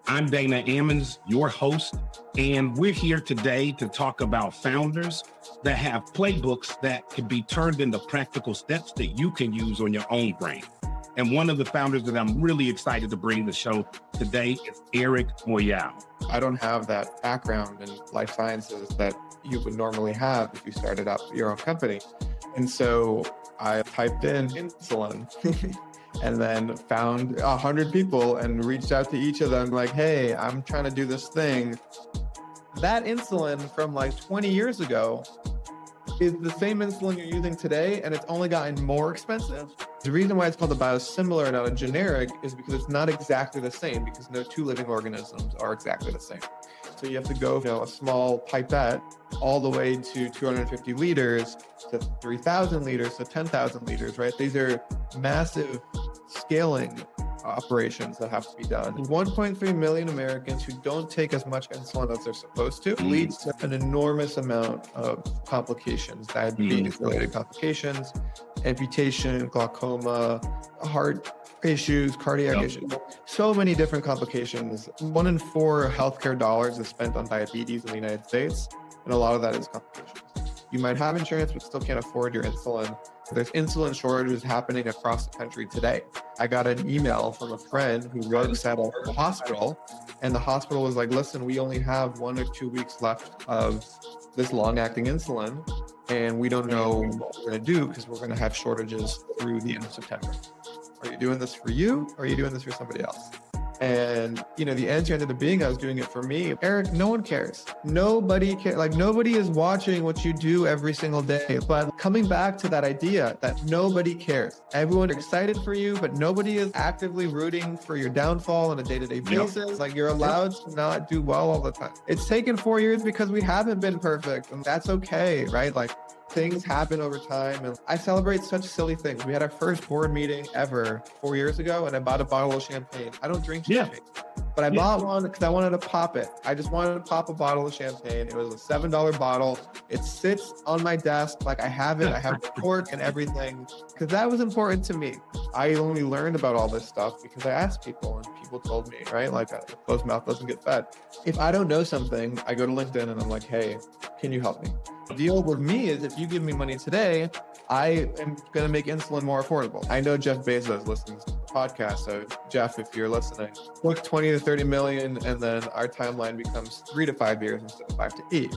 I'm Dana Ammons, your host, and we're here today to talk about founders that have playbooks that can be turned into practical steps that you can use on your own brain. And one of the founders that I'm really excited to bring to the show today is Eric Moyal. I don't have that background in life sciences that you would normally have if you started up your own company. And so I typed in insulin and then found 100 people and reached out to each of them like, hey, I'm trying to do this thing. That insulin from like 20 years ago is the same insulin you're using today, and it's only gotten more expensive. The reason why it's called a biosimilar and not a generic is because it's not exactly the same, because no two living organisms are exactly the same. So you have to go from a small pipette all the way to 250 liters to 3,000 liters to 10,000 liters, right? These are massive scaling operations that have to be done. 1.3 million Americans who don't take as much insulin as they're supposed to leads to an enormous amount of complications, diabetes-related complications, amputation, glaucoma, heart issues, cardiac issues, so many different complications. 1 in 4 healthcare dollars is spent on diabetes in the United States, and a lot of that is complications. You might have insurance, but still can't afford your insulin. There's insulin shortages happening across the country today. I got an email from a friend who works at a hospital, and the hospital was like, listen, we only have 1 or 2 weeks left of this long-acting insulin, and we don't know what we're going to do because we're going to have shortages through the end of September. Are you doing this for you, or are you doing this for somebody else? And, the answer ended up being I was doing it for me. Eric, no one cares. Nobody cares. Like, nobody is watching what you do every single day. But coming back to that idea that nobody cares. Everyone's excited for you, but nobody is actively rooting for your downfall on a day-to-day basis. Like, you're allowed to not do well all the time. It's taken 4 years because we haven't been perfect, and that's okay, right? Like, things happen over time, and I celebrate such silly things. We had our first board meeting ever 4 years ago, and I bought a bottle of champagne. I don't drink champagne, but I bought one because I wanted to pop it. I just wanted to pop a bottle of champagne. It was a $7 bottle. It sits on my desk like I have it. I have the cork and everything because that was important to me. I only learned about all this stuff because I asked people, and people told me, right? Like, a closed mouth doesn't get fed. If I don't know something, I go to LinkedIn and I'm like, hey, can you help me? The deal with me is if you give me money today, I am going to make insulin more affordable. I know Jeff Bezos listens to the podcast. So Jeff, if you're listening, book 20 to 30 million, and then our timeline becomes 3 to 5 years instead of 5 to 8.